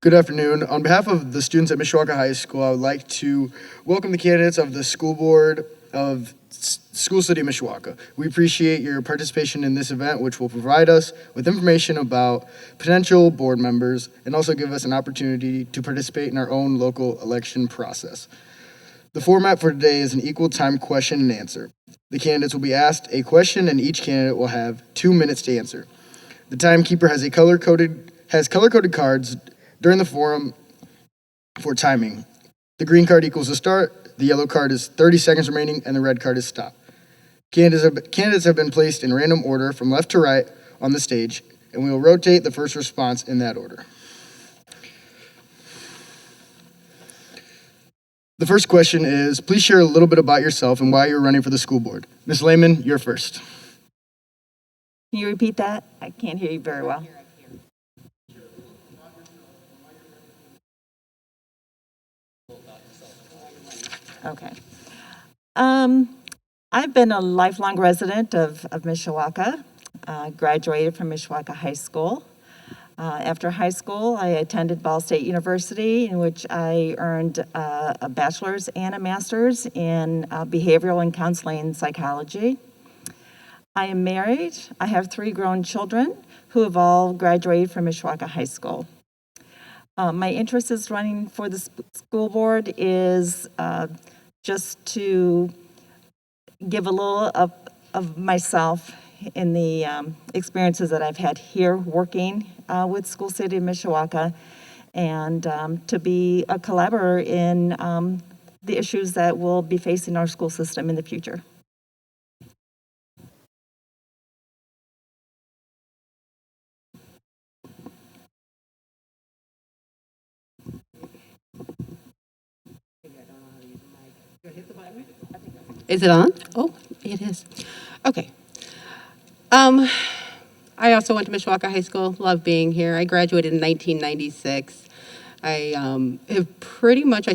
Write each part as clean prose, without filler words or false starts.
Good afternoon. On behalf of the students at Mishawaka High School, I would like to welcome the candidates of the school board of School City of Mishawaka. We appreciate your participation in this event, which will provide us with information about potential board members and also give us an opportunity to participate in our own local election process. The format for today is an equal time question and answer. The candidates will be asked a question and each candidate will have 2 minutes to answer. The timekeeper has color-coded cards during the forum for timing. The green card equals a start, the yellow card is 30 seconds remaining, and the red card is stop. Candidates have been placed in random order from left to right on the stage, and we will rotate the first response in that order. The first question is, please share a little bit about yourself and why you're running for the school board. Ms. Lehman, you're first. Can you repeat that? I can't hear you very well. Okay. I've been a lifelong resident of Mishawaka, graduated from Mishawaka High School. After high school, I attended Ball State University, in which I earned a bachelor's and a master's in behavioral and counseling psychology. I am married. I have 3 grown children who have all graduated from Mishawaka High School. My interest is running for the school board is just to give a little of myself in the experiences that I've had here working with School City of Mishawaka, and to be a collaborator in the issues that will be facing our school system in the future. Is it on? Oh, it is. Okay. I also went to Mishawaka High School. Love being here. I graduated in 1996. I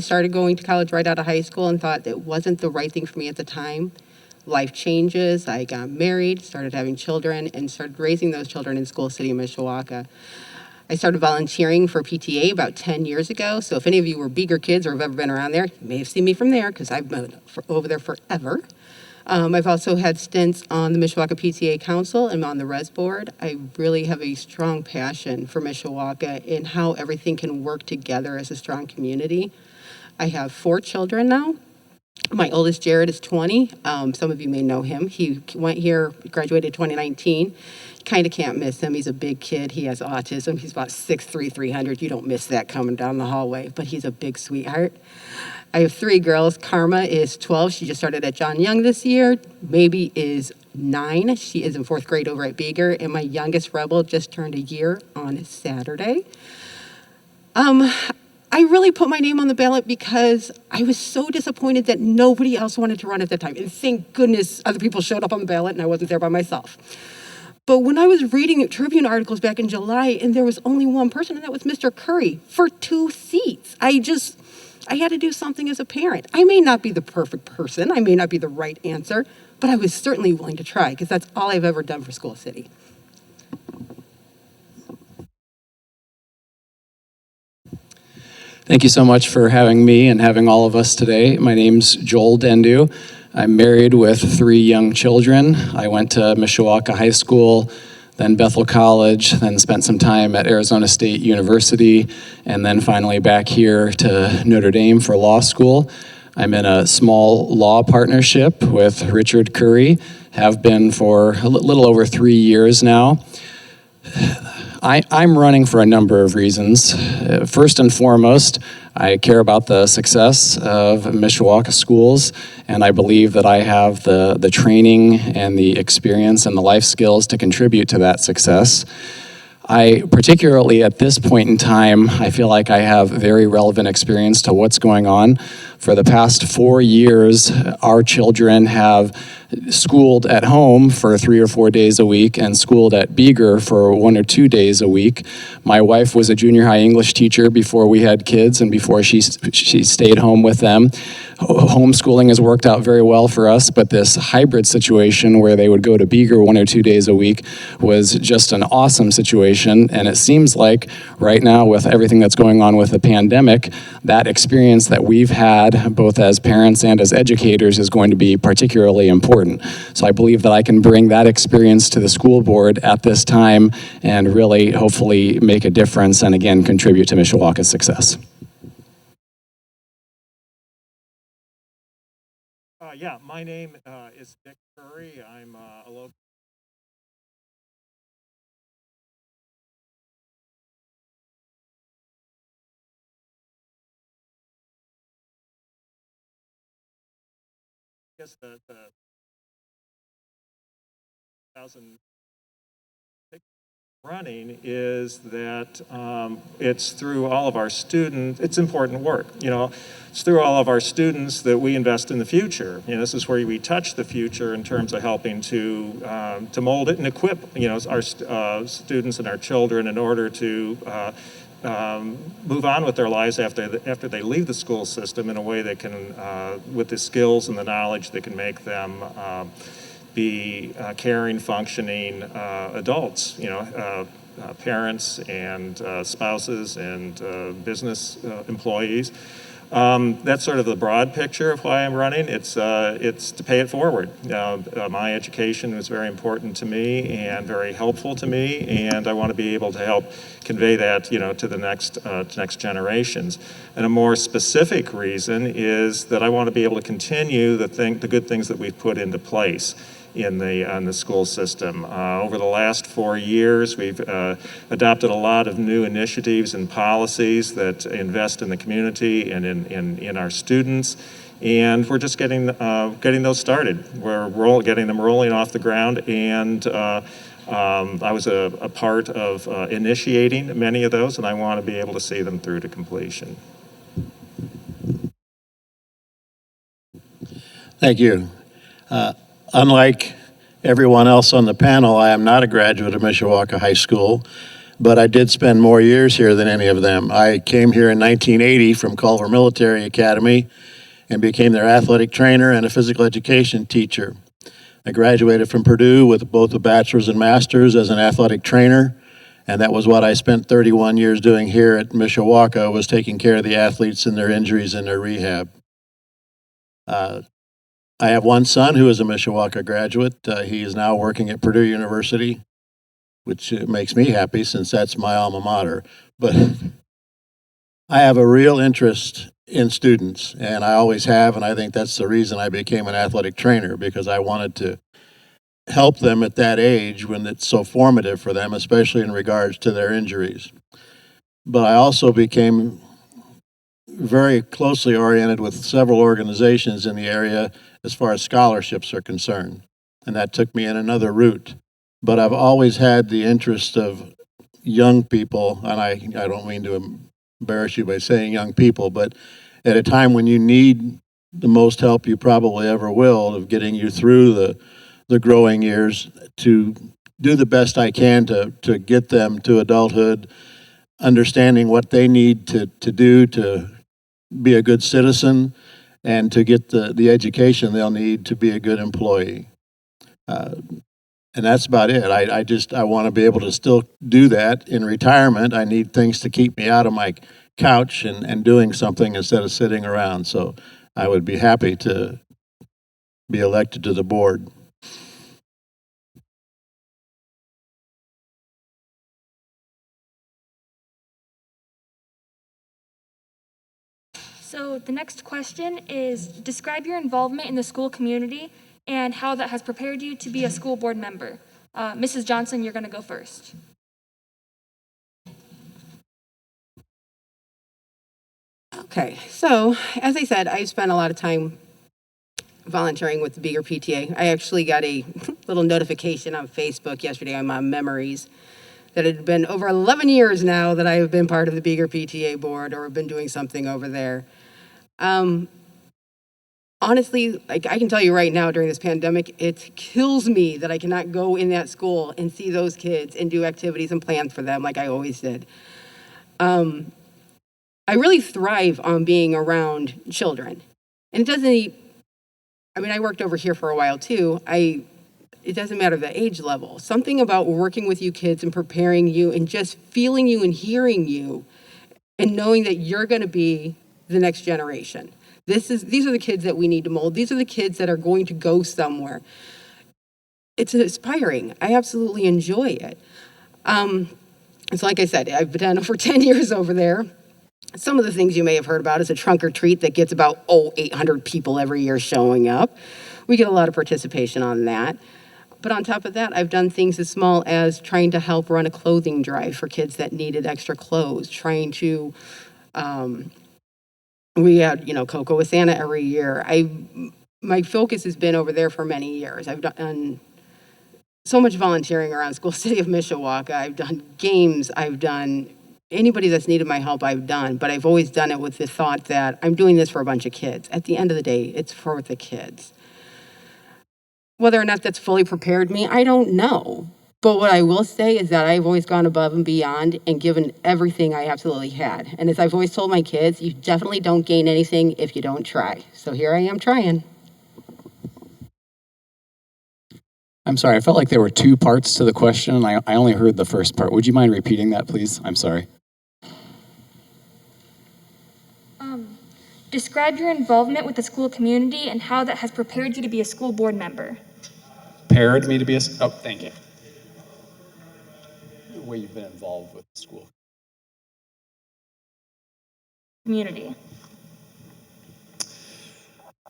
started going to college right out of high school and thought it wasn't the right thing for me at the time. Life changes. I got married, started having children, and started raising those children in School City of Mishawaka. I started volunteering for PTA about 10 years ago, so if any of you were Beaker kids or have ever been around there, you may have seen me from there, because I've been over there forever. I've also had stints on the Mishawaka PTA Council and on the Res Board. I really have a strong passion for Mishawaka and how everything can work together as a strong community. I have 4 children now. My oldest, Jared, is 20. Some of you may know him. He went here, graduated 2019. Kind of can't miss him. He's a big kid. He has autism. He's about 6'3", 300. You don't miss that coming down the hallway, but he's a big sweetheart. I have 3 girls. Karma is 12. She just started at John Young this year. Maybe is 9. She is in 4th grade over at Beaker. And my youngest Rebel just turned a year on Saturday. I really put my name on the ballot because I was so disappointed that nobody else wanted to run at that time. And thank goodness other people showed up on the ballot and I wasn't there by myself. But when I was reading Tribune articles back in July and there was only one person, and that was Mr. Curry for 2 seats, I had to do something as a parent. I may not be the perfect person, I may not be the right answer, but I was certainly willing to try because that's all I've ever done for School City. Thank you so much for having me and having all of us today. My name's Joel Dendu. I'm married with 3 young children. I went to Mishawaka High School, then Bethel College, then spent some time at Arizona State University, and then finally back here to Notre Dame for law school. I'm in a small law partnership with Richard Curry, have been for a little over 3 years now. I'm running for a number of reasons. First and foremost, I care about the success of Mishawaka schools, and I believe that I have the training and the experience and the life skills to contribute to that success. I, particularly at this point in time, I feel like I have very relevant experience to what's going on. For the past 4 years, our children have schooled at home for 3 or 4 days a week and schooled at Beeger for 1 or 2 days a week. My wife was a junior high English teacher before we had kids and before she stayed home with them. Homeschooling has worked out very well for us, but this hybrid situation where they would go to Beeger 1 or 2 days a week was just an awesome situation. And it seems like right now, with everything that's going on with the pandemic, that experience that we've had both as parents and as educators is going to be particularly important. So I believe that I can bring that experience to the school board at this time and really hopefully make a difference and again contribute to Mishawaka's success. Yeah, my name is Dick Curry. I'm a local. I guess the 2000 running is that it's through all of our students. It's important work, you know. It's through all of our students that we invest in the future. You know, this is where we touch the future in terms of helping to mold it and equip, you know, our students and our children in order to move on with their lives after they leave the school system in a way that can, with the skills and the knowledge that can make them be caring, functioning adults, you know, parents and spouses and business employees. That's sort of the broad picture of why I'm running. It's to pay it forward. My education was very important to me and very helpful to me, and I want to be able to help convey that, you know, to the next generations. And a more specific reason is that I want to be able to continue the good things that we've put into place in the school system. Over the last 4 years, we've adopted a lot of new initiatives and policies that invest in the community and in our students. And we're just getting those started. We're getting them rolling off the ground. And I was a part of initiating many of those, and I want to be able to see them through to completion. Thank you. Unlike everyone else on the panel, I am not a graduate of Mishawaka High School, but I did spend more years here than any of them. I came here in 1980 from Culver Military Academy and became their athletic trainer and a physical education teacher. I graduated from Purdue with both a bachelor's and master's as an athletic trainer, and that was what I spent 31 years doing here at Mishawaka, was taking care of the athletes and their injuries and their rehab. I have one son who is a Mishawaka graduate. He is now working at Purdue University, which makes me happy since that's my alma mater. But I have a real interest in students, and I always have, and I think that's the reason I became an athletic trainer, because I wanted to help them at that age when it's so formative for them, especially in regards to their injuries. But I also became very closely oriented with several organizations in the area as far as scholarships are concerned, and that took me in another route. But I've always had the interest of young people, and I don't mean to embarrass you by saying young people, but at a time when you need the most help you probably ever will of getting you through the growing years, to do the best I can to get them to adulthood, understanding what they need to do to be a good citizen and to get the education they'll need to be a good employee. And that's about it. I want to be able to still do that in retirement. I need things to keep me out of my couch and doing something instead of sitting around. So I would be happy to be elected to the board. So the next question is, describe your involvement in the school community and how that has prepared you to be a school board member. Mrs. Johnson, you're going to go first. Okay, so as I said, I've spent a lot of time volunteering with the Beeger PTA. I actually got a little notification on Facebook yesterday on my memories that it had been over 11 years now that I have been part of the Beeger PTA board or been doing something over there. honestly, like I can tell you right now during this pandemic, it kills me that I cannot go in that school and see those kids and do activities and plans for them like I always did. I really thrive on being around children. And it doesn't, I mean, I worked over here for a while too. It doesn't matter the age level. Something about working with you kids and preparing you and just feeling you and hearing you and knowing that you're going to be the next generation. These are the kids that we need to mold. These are the kids that are going to go somewhere. It's inspiring. I absolutely enjoy it. So like I said, I've been over 10 years over there. Some of the things you may have heard about is a trunk or treat that gets about 800 people every year showing up. We get a lot of participation on that. But on top of that, I've done things as small as trying to help run a clothing drive for kids that needed extra clothes, trying to, we had, Cocoa with Santa every year. My focus has been over there for many years. I've done so much volunteering around School City of Mishawaka. I've done games, I've done anybody that's needed my help, I've done, but I've always done it with the thought that I'm doing this for a bunch of kids. At the end of the day, it's for the kids. Whether or not that's fully prepared me, I don't know. But what I will say is that I've always gone above and beyond and given everything I absolutely had. And as I've always told my kids, you definitely don't gain anything if you don't try. So here I am trying. I'm sorry, I felt like there were two parts to the question, and I only heard the first part. Would you mind repeating that, please? I'm sorry. Describe your involvement with the school community and how that has prepared you to be a school board member. Prepared me to be oh, thank you. The way you've been involved with the school. Community.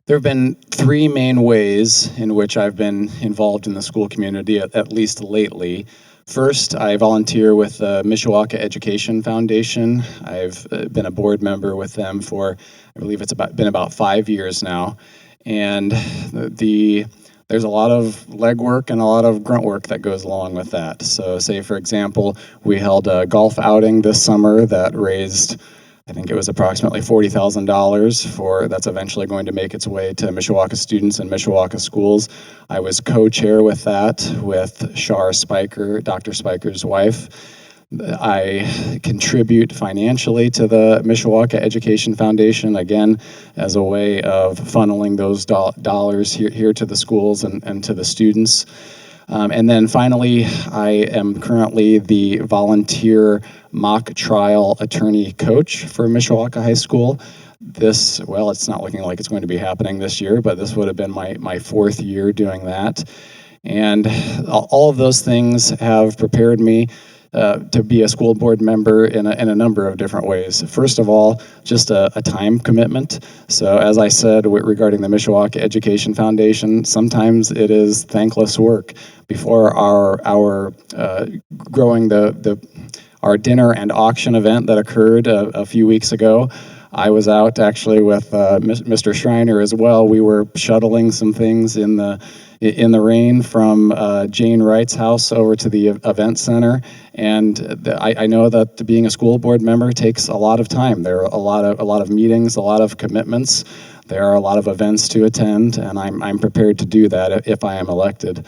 There have been three main ways in which I've been involved in the school community, at least lately. First, I volunteer with the Mishawaka Education Foundation. I've been a board member with them for, I believe it's been about 5 years now. And there's a lot of legwork and a lot of grunt work that goes along with that. So say, for example, we held a golf outing this summer that raised, I think it was approximately $40,000 that's eventually going to make its way to Mishawaka students and Mishawaka schools. I was co-chair with that with Shar Spiker, Dr. Spiker's wife. I contribute financially to the Mishawaka Education Foundation, again, as a way of funneling those dollars here to the schools and to the students. And then finally, I am currently the volunteer mock trial attorney coach for Mishawaka High School. It's not looking like it's going to be happening this year, but this would have been my fourth year doing that. And all of those things have prepared me to be a school board member in a number of different ways. First of all, just a time commitment. So as I said regarding the Mishawaka Education Foundation, sometimes it is thankless work. Before our growing our dinner and auction event that occurred a few weeks ago, I was out actually with Mr. Schreiner as well. We were shuttling some things in the rain from Jane Wright's house over to the event center. And I know that being a school board member takes a lot of time. There are a lot of meetings, a lot of commitments. There are a lot of events to attend, and I'm prepared to do that if I am elected.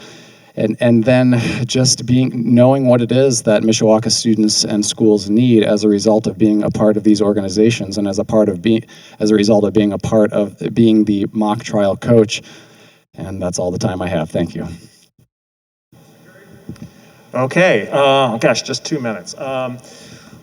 And then just knowing what it is that Mishawaka students and schools need as a result of being a part of these organizations, and as a result of being a part of being the mock trial coach. And that's all the time I have. Thank you. Okay, just 2 minutes.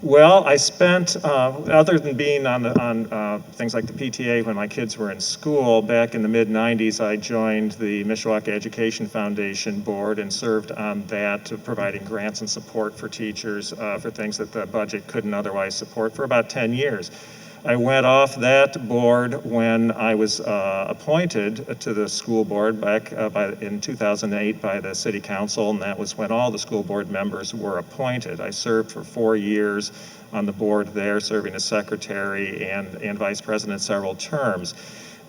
Well, I spent, other than being on things like the PTA when my kids were in school, back in the mid-90s, I joined the Mishawaka Education Foundation board and served on that, providing grants and support for teachers for things that the budget couldn't otherwise support for about 10 years. I went off that board when I was appointed to the school board back in 2008 by the city council, and that was when all the school board members were appointed. I served for 4 years on the board there, serving as secretary and vice president several terms.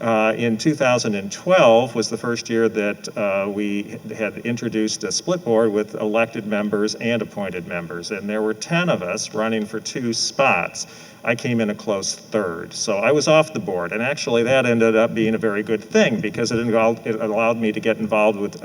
In 2012 was the first year that we had introduced a split board with elected members and appointed members, and there were 10 of us running for 2 spots. I came in a close third, so I was off the board, and actually that ended up being a very good thing because it allowed me to get involved with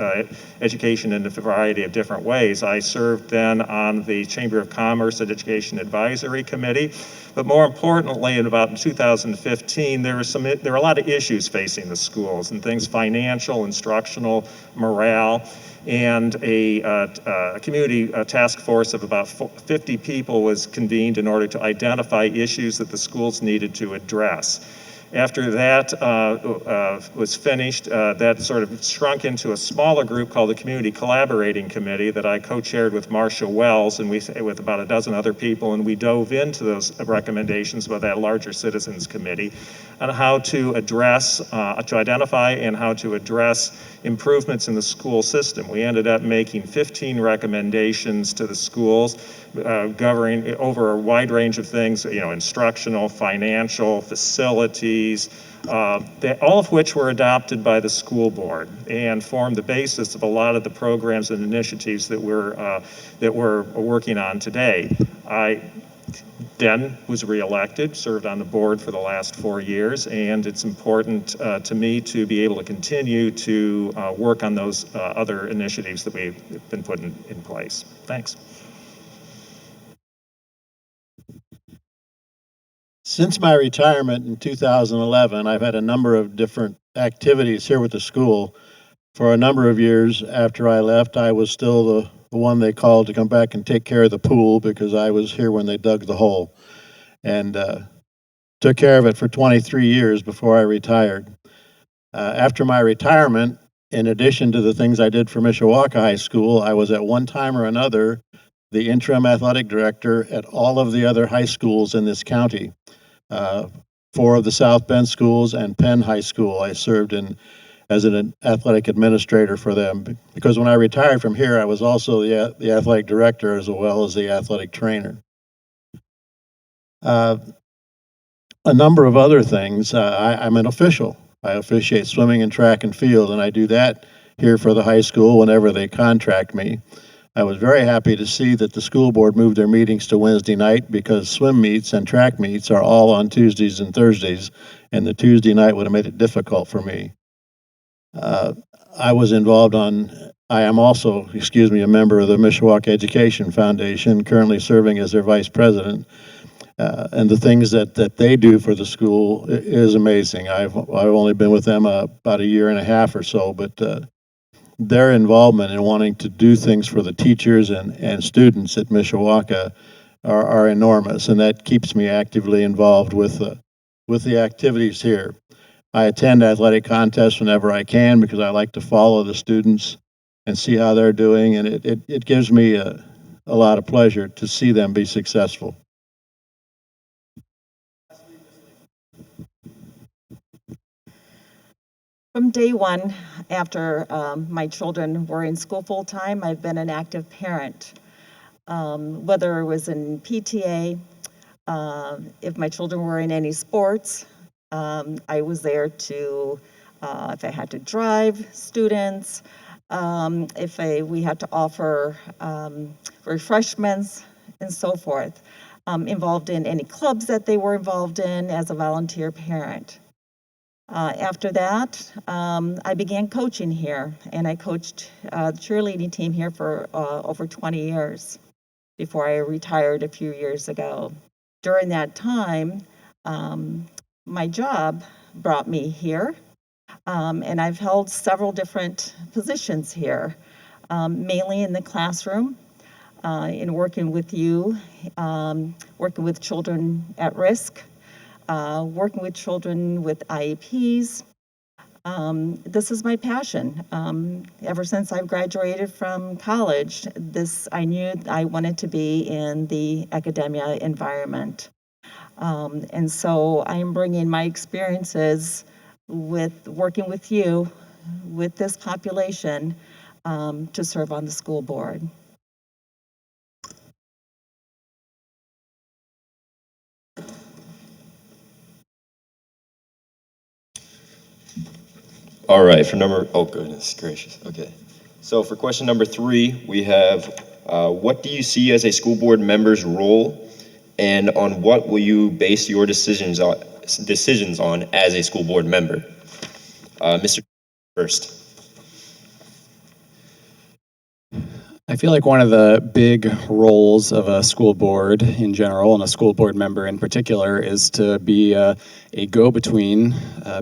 education in a variety of different ways. I served then on the Chamber of Commerce and Education Advisory Committee, but more importantly, in about 2015, there were a lot of issues facing the schools and things financial, instructional, morale, and a community task force of about 50 people was convened in order to identify issues that the schools needed to address. After that was finished, that sort of shrunk into a smaller group called the Community Collaborating Committee that I co-chaired with Marcia Wells and with about a dozen other people, and we dove into those recommendations with that larger citizens committee on how to identify and how to address improvements in the school system. We ended up making 15 recommendations to the schools, governing over a wide range of things, instructional, financial, facilities, all of which were adopted by the school board and formed the basis of a lot of the programs and initiatives that we're working on today. I then was reelected, served on the board for the last 4 years, and it's important to me to be able to continue to work on those other initiatives that we've been putting in place. Thanks. Since my retirement in 2011, I've had a number of different activities here with the school. For a number of years after I left, I was still the one they called to come back and take care of the pool because I was here when they dug the hole, and took care of it for 23 years before I retired. After my retirement, in addition to the things I did for Mishawaka High School, I was at one time or another the interim athletic director at all of the other high schools in this county. 4 of the South Bend schools and Penn High School. I served as an athletic administrator for them because when I retired from here, I was also the athletic director as well as the athletic trainer. A number of other things. I'm an official. I officiate swimming and track and field, and I do that here for the high school whenever they contract me. I was very happy to see that the school board moved their meetings to Wednesday night because swim meets and track meets are all on Tuesdays and Thursdays, and the Tuesday night would have made it difficult for me. I am also, a member of the Mishawaka Education Foundation, currently serving as their vice president. And the things that they do for the school is amazing. I've only been with them about a year and a half or so, but their involvement in wanting to do things for the teachers and students at Mishawaka are enormous, and that keeps me actively involved with the activities here. I attend athletic contests whenever I can because I like to follow the students and see how they're doing, and it gives me a lot of pleasure to see them be successful. From day one, after my children were in school full-time, I've been an active parent. Whether it was in PTA, if my children were in any sports, I was there to, if I had to drive students, if we had to offer refreshments and so forth, involved in any clubs that they were involved in as a volunteer parent. After that, I began coaching here, and I coached the cheerleading team here for over 20 years before I retired a few years ago. During that time, my job brought me here, and I've held several different positions here, mainly in the classroom, in working with you, working with children at risk, working with children with IEPs. This is my passion. Ever since I've graduated from college, I knew I wanted to be in the academia environment. And so I am bringing my experiences with working with you, with this population, to serve on the school board. All right, oh goodness gracious, okay. So for question number 3, we have, what do you see as a school board member's role, and on what will you base your decisions on as a school board member? Mr. First. I feel like one of the big roles of a school board in general, and a school board member in particular, is to be a go-between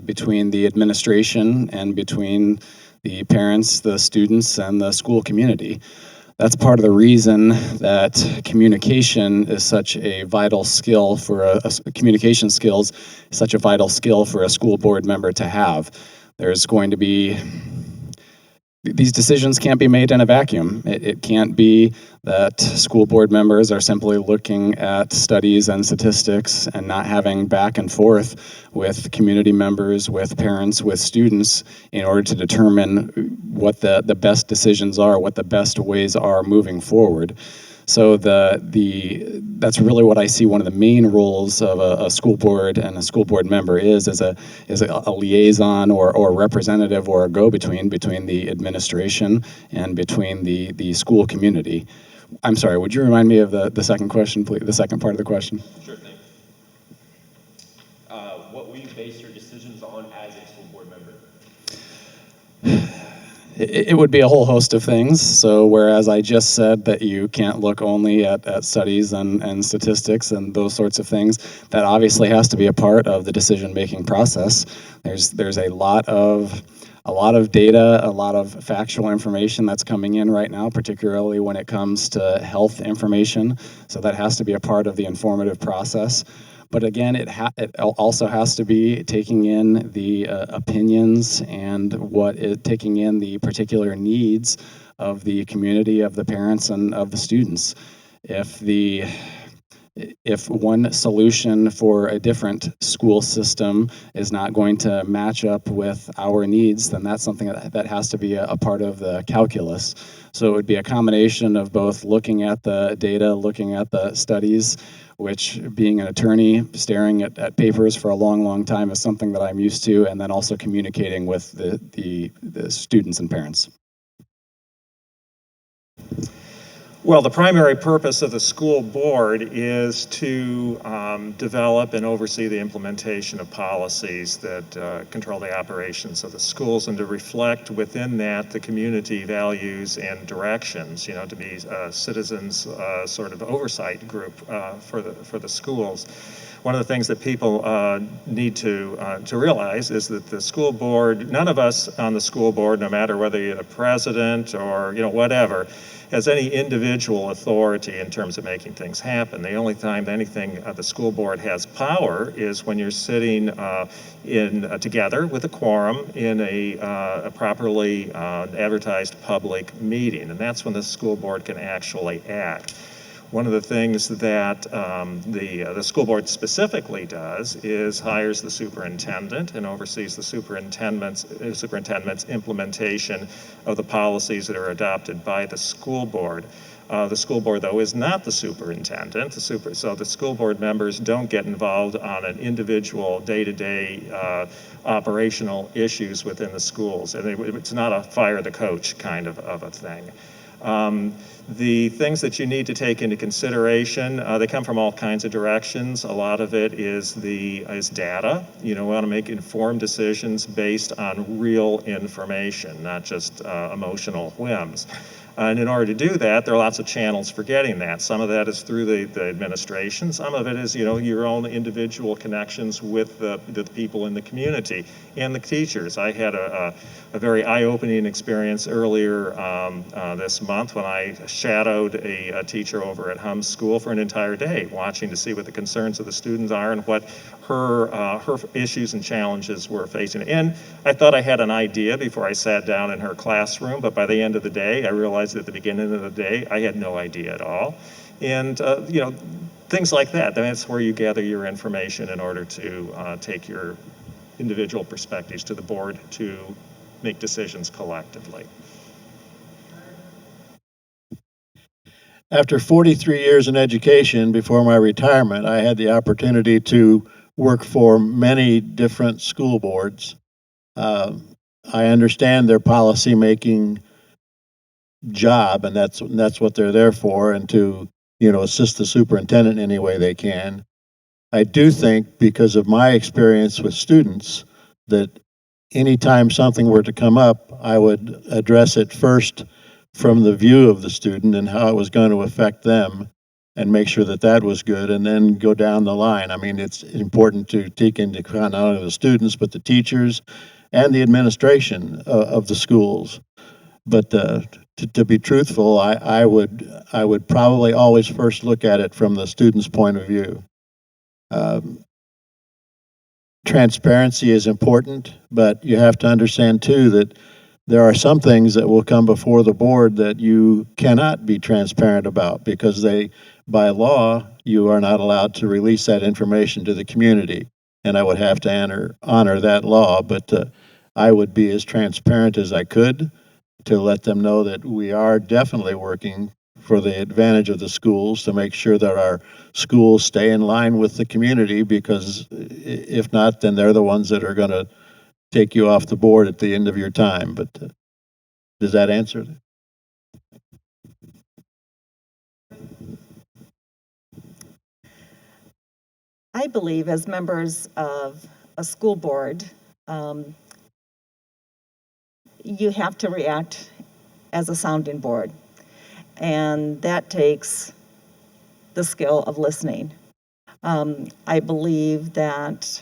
between the administration and between the parents, the students, and the school community. That's part of the reason that communication is such a vital skill for communication skills is such a vital skill for a school board member to have. There's going to be these decisions can't be made in a vacuum. It can't be that school board members are simply looking at studies and statistics and not having back and forth with community members, with parents, with students in order to determine what the best decisions are, what the best ways are moving forward. So that's really what I see one of the main roles of a school board and a school board member is a liaison or representative or a go-between between the administration and between the school community. I'm sorry, would you remind me of the second question, please, the second part of the question? Sure thing. What will you base your decisions on as a school board member? It would be a whole host of things. So whereas I just said that you can't look only at studies and statistics and those sorts of things, that obviously has to be a part of the decision-making process. There's a lot of data, a lot of factual information that's coming in right now, particularly when it comes to health information. So that has to be a part of the informative process. But again, it also has to be taking in the opinions and taking in the particular needs of the community, of the parents, and of the students. If one solution for a different school system is not going to match up with our needs, then that's something that has to be a part of the calculus. So it would be a combination of both looking at the data, looking at the studies, which, being an attorney, staring at papers for a long, long time is something that I'm used to, and then also communicating with the students and parents. Well, the primary purpose of the school board is to develop and oversee the implementation of policies that control the operations of the schools, and to reflect within that the community values and directions, to be citizens sort of oversight group for the schools. One of the things that people need to realize is that the school board, none of us on the school board, no matter whether you're the president or whatever, has any individual authority in terms of making things happen. The only time the school board has power is when you're sitting together with a quorum in a properly advertised public meeting, and that's when the school board can actually act. One of the things that the school board specifically does is hires the superintendent and oversees the superintendent's implementation of the policies that are adopted by the school board. The school board, though, is not the superintendent. So the school board members don't get involved on an individual day-to-day operational issues within the schools. And it's not a fire the coach kind of a thing. The things that you need to take into consideration, they come from all kinds of directions. A lot of it is data. We want to make informed decisions based on real information, not just emotional whims. And in order to do that, there are lots of channels for getting that. Some of that is through the administration. Some of it is, your own individual connections with the people in the community and the teachers. I had a very eye-opening experience earlier this month when I shadowed a teacher over at Hum's School for an entire day, watching to see what the concerns of the students are and what her issues and challenges were facing. And I thought I had an idea before I sat down in her classroom, but by the end of the day, I realized at the beginning of the day, I had no idea at all. And, things like that. That's where you gather your information in order to take your individual perspectives to the board to make decisions collectively. After 43 years in education, before my retirement, I had the opportunity to work for many different school boards. I understand their policy-making job, and that's what they're there for, and to, assist the superintendent any way they can. I do think, because of my experience with students, that anytime something were to come up, I would address it first from the view of the student and how it was going to affect them, and make sure that that was good, and then go down the line. I mean, it's important to take into account not only the students, but the teachers and the administration of the schools. But to be truthful, I would probably always first look at it from the student's point of view. Transparency is important, but you have to understand too that there are some things that will come before the board that you cannot be transparent about, because by law, you are not allowed to release that information to the community. And I would have to honor that law, but I would be as transparent as I could to let them know that we are definitely working for the advantage of the schools to make sure that our schools stay in line with the community, because if not, then they're the ones that are going to take you off the board at the end of your time. But does that answer it? I believe as members of a school board, you have to react as a sounding board. And that takes the skill of listening. I believe that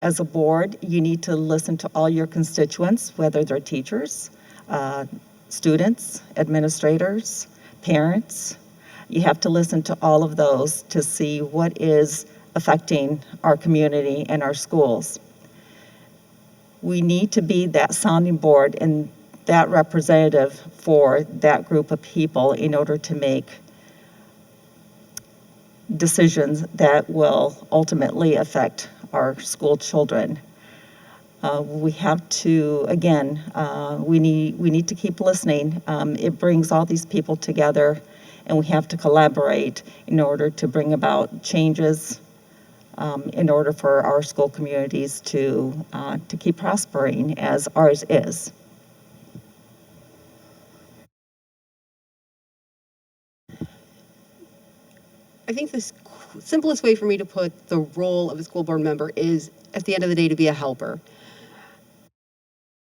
as a board, you need to listen to all your constituents, whether they're teachers, students, administrators, parents. You have to listen to all of those to see what is affecting our community and our schools. We need to be that sounding board and that representative for that group of people in order to make decisions that will ultimately affect our school children. We have to, again, we need to keep listening. It brings all these people together, and we have to collaborate in order to bring about changes, in order for our school communities to keep prospering as ours is. I think the simplest way for me to put the role of a school board member is, at the end of the day, to be a helper.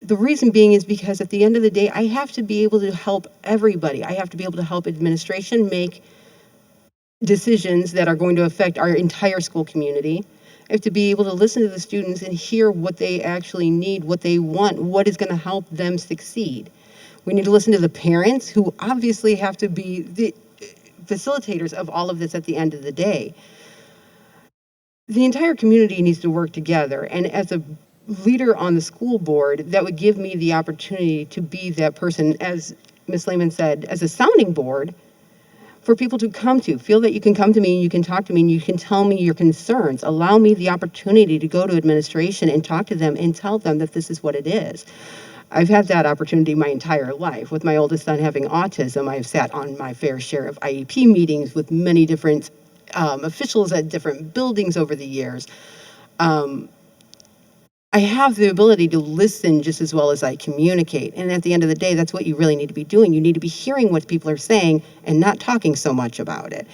The reason being is because at the end of the day, I have to be able to help everybody. I have to be able to help administration make decisions that are going to affect our entire school community. I have to be able to listen to the students and hear what they actually need, what they want, what is going to help them succeed. We need to listen to the parents, who obviously have to be the facilitators of all of this at the end of the day. The entire community needs to work together, and as a leader on the school board, that would give me the opportunity to be that person, as Ms. Lehman said, as a sounding board for people to come to. Feel that you can come to me and you can talk to me and you can tell me your concerns. Allow me the opportunity to go to administration and talk to them and tell them that this is what it is. I've had that opportunity my entire life. With my oldest son having autism, I've sat on my fair share of IEP meetings with many different officials at different buildings over the years. I have the ability to listen just as well as I communicate. And at the end of the day, that's what you really need to be doing. You need to be hearing what people are saying and not talking so much about it.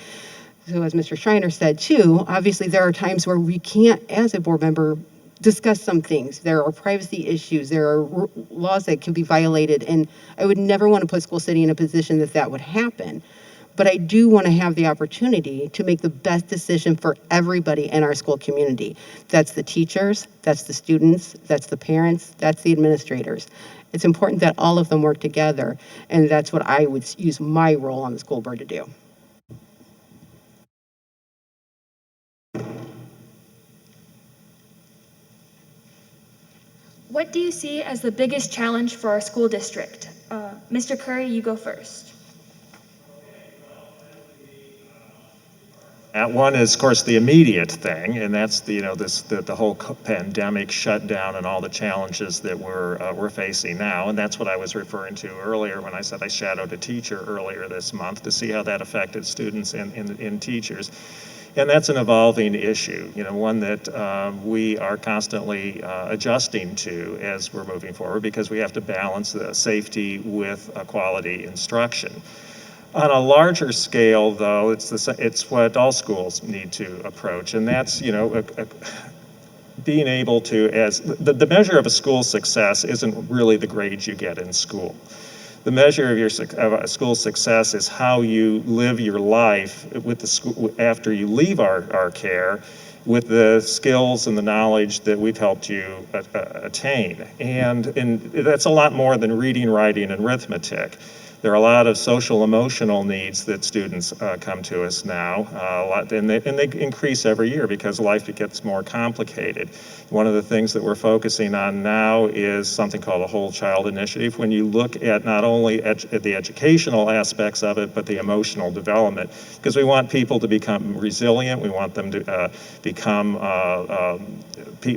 So as Mr. Schreiner said too, obviously there are times where we can't, as a board member, discuss some things. There are privacy issues. There are laws that can be violated. And I would never want to put School City in a position that would happen. But I do want to have the opportunity to make the best decision for everybody in our school community. That's the teachers, that's the students, that's the parents, that's the administrators. It's important that all of them work together, and that's what I would use my role on the school board to do. What do you see as the biggest challenge for our school district? Mr. Curry, you go first. One is, of course, the immediate thing, and that's the whole pandemic shutdown and all the challenges that we're facing now, and that's what I was referring to earlier when I said I shadowed a teacher earlier this month to see how that affected students and teachers. And that's an evolving issue, one that we are constantly adjusting to as we're moving forward, because we have to balance the safety with quality instruction. On a larger scale, though, it's what all schools need to approach, and that's being able to, as the measure of a school's success isn't really the grades you get in school. The measure of a school's success is how you live your life with the school after you leave our care, with the skills and the knowledge that we've helped you attain. And that's a lot more than reading, writing, and arithmetic. There are a lot of social emotional needs that students come to us now, and they increase every year because life gets more complicated. One of the things that we're focusing on now is something called a Whole Child Initiative. When you look at not only at the educational aspects of it, but the emotional development, because we want people to become resilient, we want them to become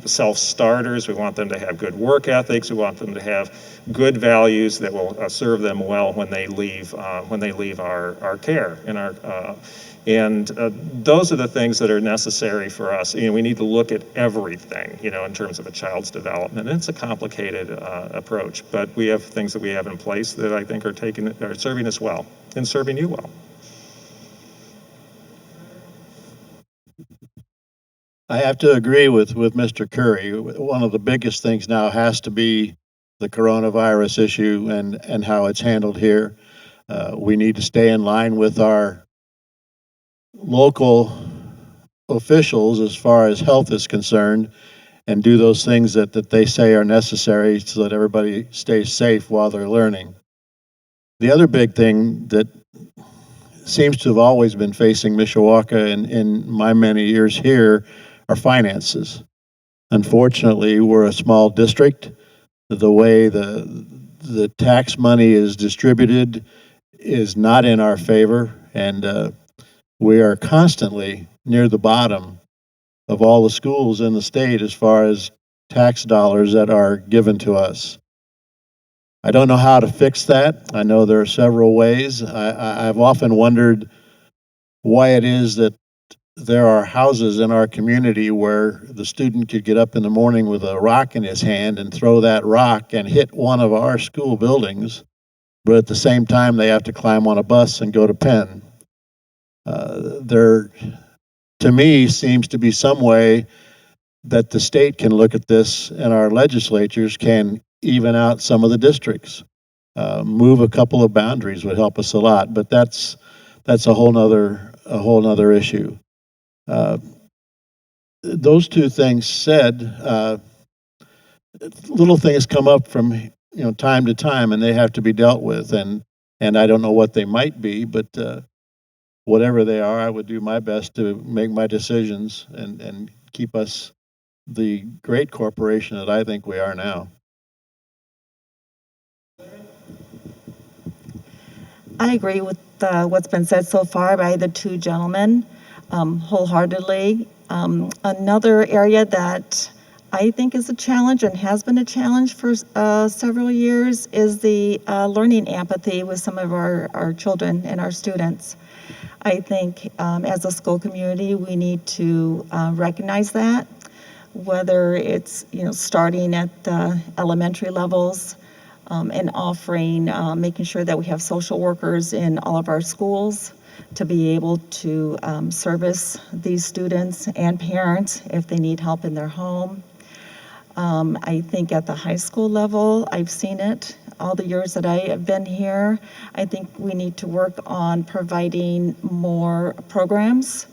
self-starters, we want them to have good work ethics, we want them to have good values that will serve them well when they leave our care and those are the things that are necessary for us. We need to look at everything, in terms of a child's development. And it's a complicated approach, but we have things that we have in place that I think are serving us well and serving you well. I have to agree with Mr. Curry. One of the biggest things now has to be the coronavirus issue and how it's handled here. We need to stay in line with our local officials as far as health is concerned and do those things that they say are necessary so that everybody stays safe while they're learning. The other big thing that seems to have always been facing Mishawaka in my many years here are finances. Unfortunately, we're a small district. The way the tax money is distributed is not in our favor, and we are constantly near the bottom of all the schools in the state as far as tax dollars that are given to us. I don't know how to fix that. I know there are several ways. I've often wondered why it is that there are houses in our community where the student could get up in the morning with a rock in his hand and throw that rock and hit one of our school buildings, but at the same time they have to climb on a bus and go to Penn. There, to me, seems to be some way that the state can look at this and our legislatures can even out some of the districts. Move a couple of boundaries would help us a lot, but that's a whole nother issue. Those two things said, little things come up from time to time, and they have to be dealt with, and I don't know what they might be, but whatever they are, I would do my best to make my decisions and keep us the great corporation that I think we are now. I agree with what's been said so far by the two gentlemen wholeheartedly. Another area that I think is a challenge and has been a challenge for several years is the learning apathy with some of our children and our students. I think as a school community, we need to recognize that, whether it's starting at the elementary levels and offering, making sure that we have social workers in all of our schools to be able to service these students and parents if they need help in their home. I think at the high school level, I've seen it all the years that I have been here. I think we need to work on providing more programs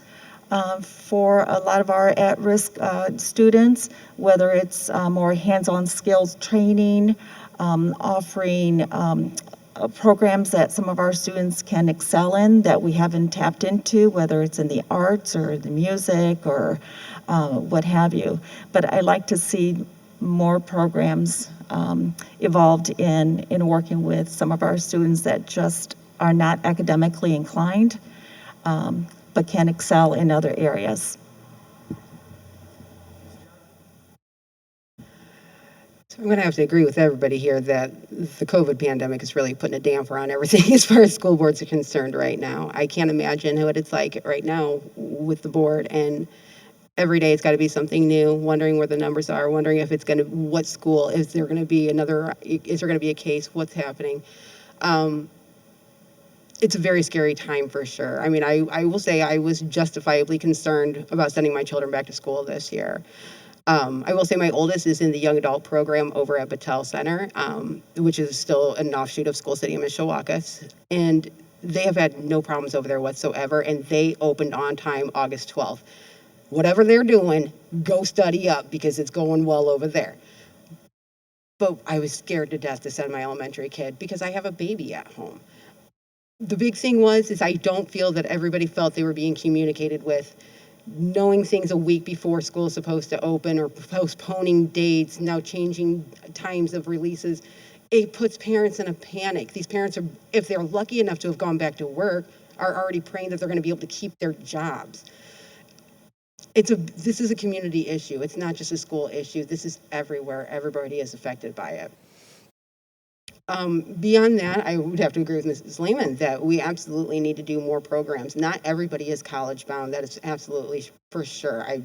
for a lot of our at-risk students, whether it's more hands-on skills training, offering programs that some of our students can excel in that we haven't tapped into, whether it's in the arts or the music or what have you. But I like to see more programs evolved in working with some of our students that just are not academically inclined, but can excel in other areas. I'm going to have to agree with everybody here that the COVID pandemic is really putting a damper on everything as far as school boards are concerned right now. I can't imagine what it's like right now with the board, and every day it's got to be something new, wondering where the numbers are, wondering if it's going to, what school, is there going to be another, is there going to be a case, what's happening? It's a very scary time for sure. I mean, I will say I was justifiably concerned about sending my children back to school this year. I will say my oldest is in the young adult program over at Battelle Center, which is still an offshoot of School City of Mishawaka. And they have had no problems over there whatsoever, and they opened on time August 12th. Whatever they're doing, go study up because it's going well over there. But I was scared to death to send my elementary kid because I have a baby at home. The big thing is I don't feel that everybody felt they were being communicated with. Knowing things a week before school is supposed to open or postponing dates, now changing times of releases, it puts parents in a panic. These parents are, if they're lucky enough to have gone back to work, are already praying that they're going to be able to keep their jobs. This is a community issue. It's not just a school issue. This is everywhere. Everybody is affected by it. Beyond that, I would have to agree with Mrs. Lehman that we absolutely need to do more programs. Not everybody is college bound. That is absolutely for sure. I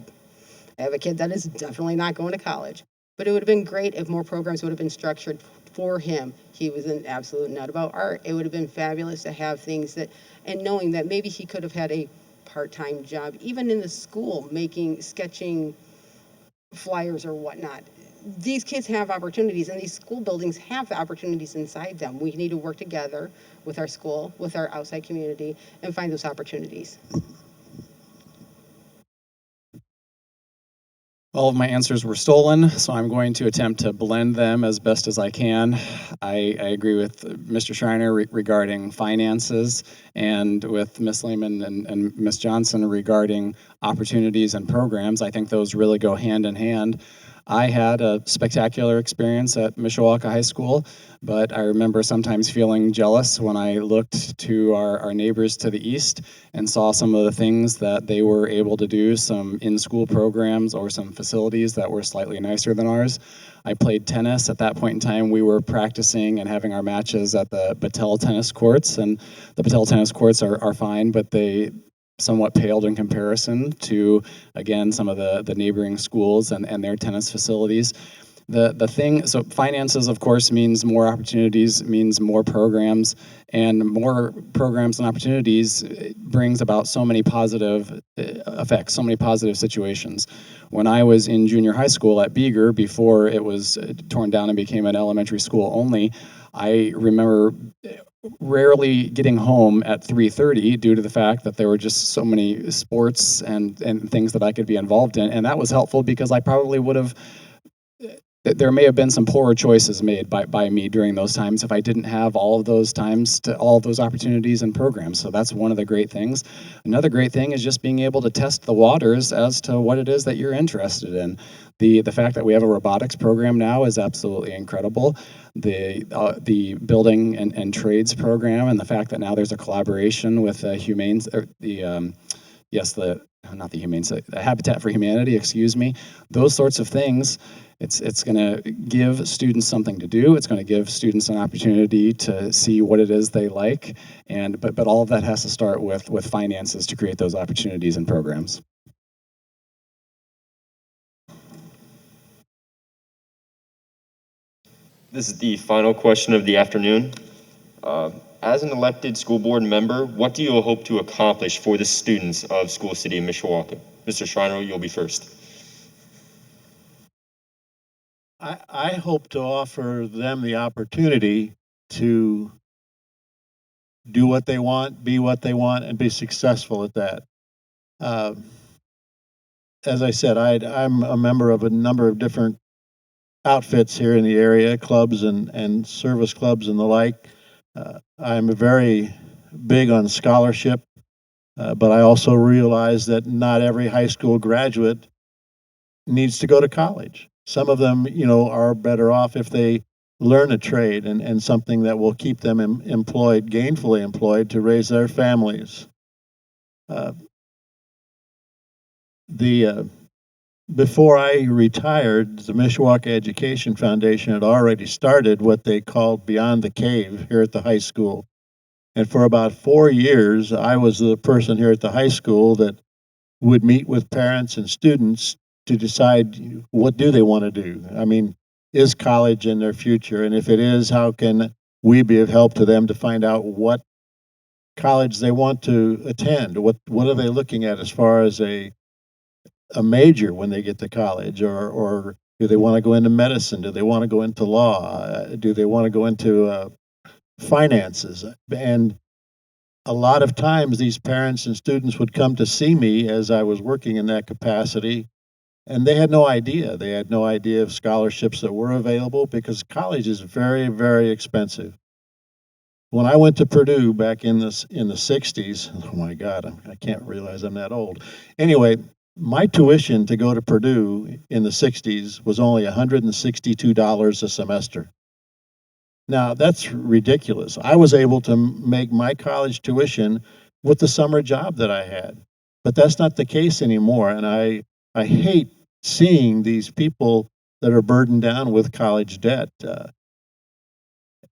have a kid that is definitely not going to college, but it would have been great if more programs would have been structured for him. He was an absolute nut about art. It would have been fabulous to have things that, and knowing that maybe he could have had a part-time job, even in the school, sketching flyers or whatnot. These kids have opportunities, and these school buildings have the opportunities inside them. We need to work together with our school, with our outside community, and find those opportunities. All of my answers were stolen, so I'm going to attempt to blend them as best as I can. I agree with Mr. Schreiner regarding finances, and with Ms. Lehman and Ms. Johnson regarding opportunities and programs. I think those really go hand in hand. I had a spectacular experience at Mishawaka High School, but I remember sometimes feeling jealous when I looked to our neighbors to the east and saw some of the things that they were able to do, some in-school programs or some facilities that were slightly nicer than ours. I played tennis. At that point in time, we were practicing and having our matches at the Battelle tennis courts, and the Battelle tennis courts are fine, but they somewhat paled in comparison to, again, some of the neighboring schools and their tennis facilities. So finances, of course, means more opportunities, means more programs, and more programs and opportunities brings about so many positive effects, so many positive situations. When I was in junior high school at Beeger, before it was torn down and became an elementary school only, I remember rarely getting home at 3:30 due to the fact that there were just so many sports and things that I could be involved in. And that was helpful because I probably would have, there may have been some poorer choices made by me during those times if I didn't have all of those times to all of those opportunities and programs. So that's one of the great things. Another great thing is just being able to test the waters as to what it is that you're interested in. The fact that we have a robotics program now is absolutely incredible. The building and trades program, and the fact that now there's a collaboration with the Habitat for Humanity, excuse me. Those sorts of things, it's going to give students something to do. It's going to give students an opportunity to see what it is they like, but all of that has to start with finances to create those opportunities and programs. This is the final question of the afternoon. As an elected school board member, what do you hope to accomplish for the students of School City of Mishawaka? Mr. Schreiner, you'll be first. I hope to offer them the opportunity to do what they want, be what they want, and be successful at that. As I said, I'm a member of a number of different outfits here in the area, clubs and service clubs and the like. I'm very big on scholarship, but I also realize that not every high school graduate needs to go to college. Some of them, are better off if they learn a trade and something that will keep them employed, gainfully employed, to raise their families. before I retired, the Mishawaka Education Foundation had already started what they called Beyond the Cave here at the high school. And for about 4 years, I was the person here at the high school that would meet with parents and students to decide what do they want to do. I mean, is college in their future? And if it is, how can we be of help to them to find out what college they want to attend? What are they looking at as far as a major when they get to college, or do they want to go into medicine? Do they want to go into law? Do they want to go into finances? And a lot of times these parents and students would come to see me as I was working in that capacity, and they had no idea. They had no idea of scholarships that were available because college is very, very expensive. When I went to Purdue back in the 60s, oh my God, I can't realize I'm that old. Anyway, my tuition to go to Purdue in the 60s was only $162 a semester. Now, that's ridiculous. I was able to make my college tuition with the summer job that I had. But that's not the case anymore, and I hate seeing these people that are burdened down with college debt.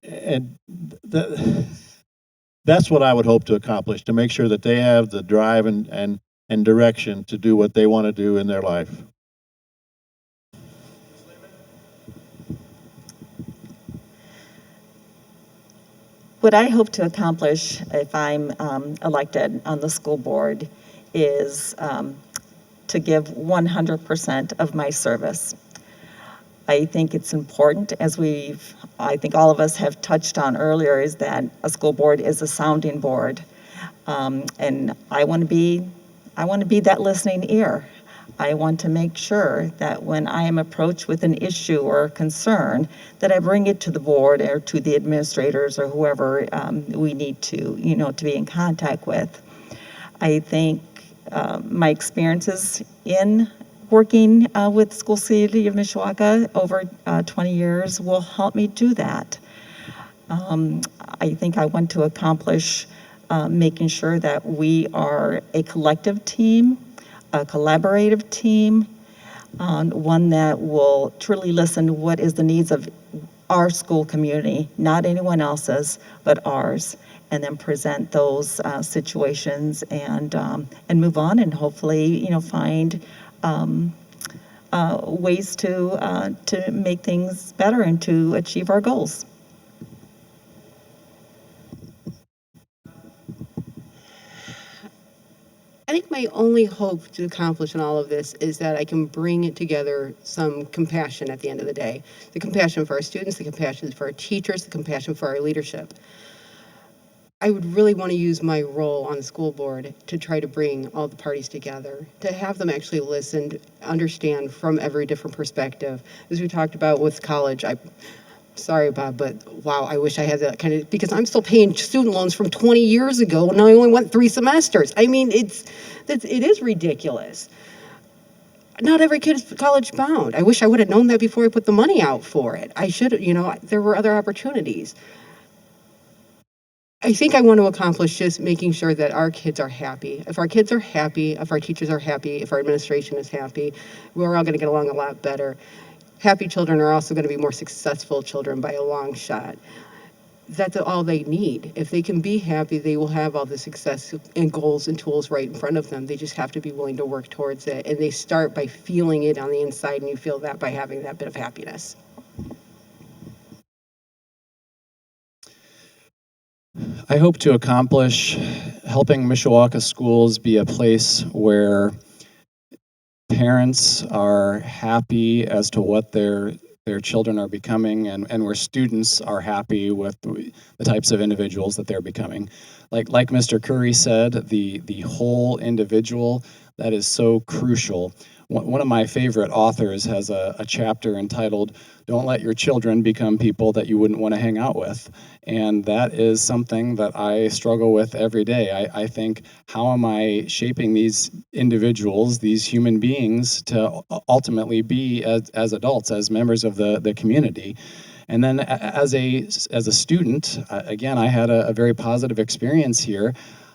And that's what I would hope to accomplish, to make sure that they have the drive and direction to do what they want to do in their life. What I hope to accomplish if I'm elected on the school board is to give 100% of my service. I think it's important, as I think all of us have touched on earlier, is that a school board is a sounding board. And I want to be that listening ear. I want to make sure that when I am approached with an issue or a concern, that I bring it to the board or to the administrators or whoever we need to, to be in contact with. I think my experiences in working with School City of Mishawaka over 20 years will help me do that. I think I want to accomplish making sure that we are a collective team, a collaborative team, one that will truly listen to what is the needs of our school community, not anyone else's, but ours, and then present those situations and move on and hopefully, find ways to make things better and to achieve our goals. I think my only hope to accomplish in all of this is that I can bring it together some compassion at the end of the day. The compassion for our students, the compassion for our teachers, the compassion for our leadership. I would really want to use my role on the school board to try to bring all the parties together, to have them actually listen, understand from every different perspective. As we talked about with college, sorry, Bob, but wow, I wish I had that kind of, because I'm still paying student loans from 20 years ago, and I only went 3 semesters. I mean, it is ridiculous. Not every kid is college bound. I wish I would have known that before I put the money out for it. I should, there were other opportunities. I think I want to accomplish just making sure that our kids are happy. If our kids are happy, if our teachers are happy, if our administration is happy, we're all going to get along a lot better. Happy children are also going to be more successful children by a long shot. That's all they need. If they can be happy, they will have all the success and goals and tools right in front of them. They just have to be willing to work towards it. And they start by feeling it on the inside, and you feel that by having that bit of happiness. I hope to accomplish helping Mishawaka schools be a place where parents are happy as to what their children are becoming, and where students are happy with the types of individuals that they're becoming. Like Mr. Curry said, the whole individual, that is so crucial. One of my favorite authors has a chapter entitled, "Don't Let Your Children Become People That You Wouldn't Want to Hang Out With." And that is something that I struggle with every day. I think, how am I shaping these individuals, these human beings, to ultimately be as adults, as members of the community? And then as a student, again, I had a very positive experience here.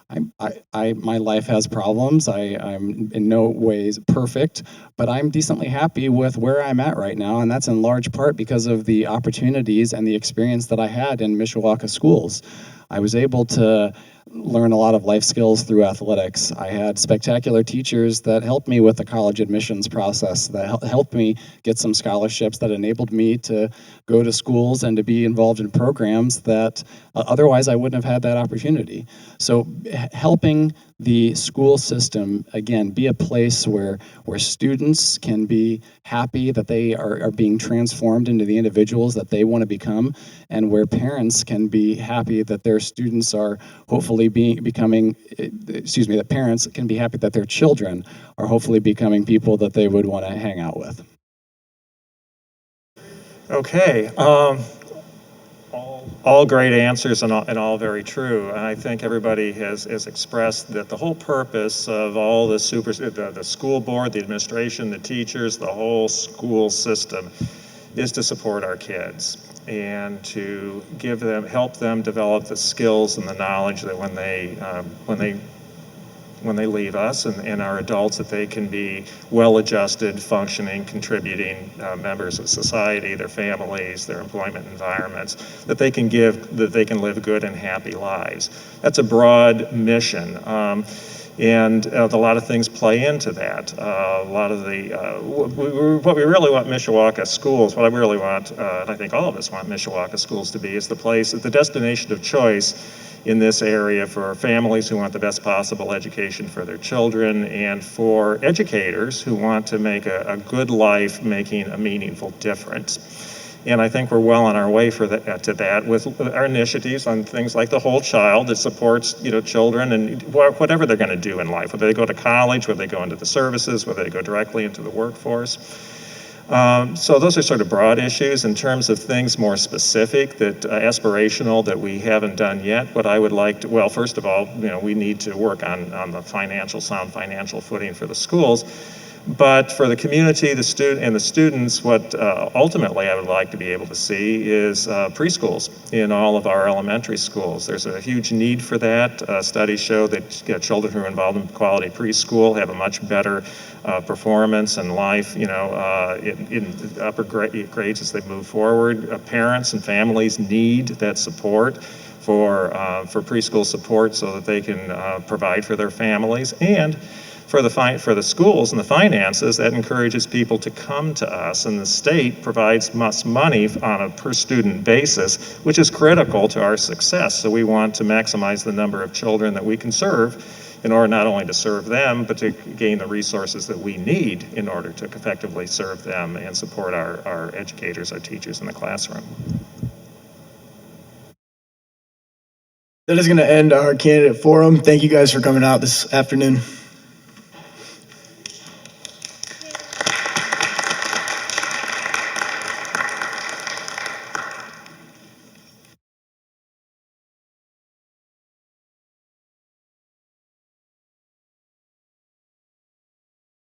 My life has problems. I'm in no ways perfect, but I'm decently happy with where I'm at right now, and that's in large part because of the opportunities and the experience that I had in Mishawaka schools. I was able to learn a lot of life skills through athletics. I had spectacular teachers that helped me with the college admissions process, that helped me get some scholarships, that enabled me to go to schools and to be involved in programs that otherwise I wouldn't have had that opportunity. So helping the school system, again, be a place where students can be happy that they are being transformed into the individuals that they want to become, and where parents can be happy that their students are hopefully that parents can be happy that their children are hopefully becoming people that they would want to hang out with. Okay. All great answers and all very true. And I think everybody has expressed that the whole purpose of all the school board, the administration, the teachers, the whole school system is to support our kids and to help them develop the skills and the knowledge that when they leave us and are adults, that they can be well-adjusted, functioning, contributing members of society, their families, their employment environments, that they can live good and happy lives. That's a broad mission. And a lot of things play into that. A lot of what we really want Mishawaka schools, what I really want, and I think all of us want Mishawaka schools to be, is the destination of choice in this area for families who want the best possible education for their children, and for educators who want to make a good life making a meaningful difference. And I think we're well on our way to that with our initiatives on things like the Whole Child that supports children and whatever they're going to do in life, whether they go to college, whether they go into the services, whether they go directly into the workforce. So those are sort of broad issues. In terms of things more specific, that aspirational, that we haven't done yet, what I would like to, well, first of all, we need to work on the sound financial footing for the schools. But for the community, the students, what ultimately I would like to be able to see is preschools in all of our elementary schools. There's a huge need for that. Studies show that children who are involved in quality preschool have a much better performance in life, in upper grades as they move forward. Parents and families need that support for preschool support so that they can provide for their families, and for the schools and the finances, that encourages people to come to us, and the state provides us money on a per student basis, which is critical to our success. So we want to maximize the number of children that we can serve in order not only to serve them, but to gain the resources that we need in order to effectively serve them and support our educators, our teachers in the classroom. That is going to end our candidate forum. Thank you guys for coming out this afternoon.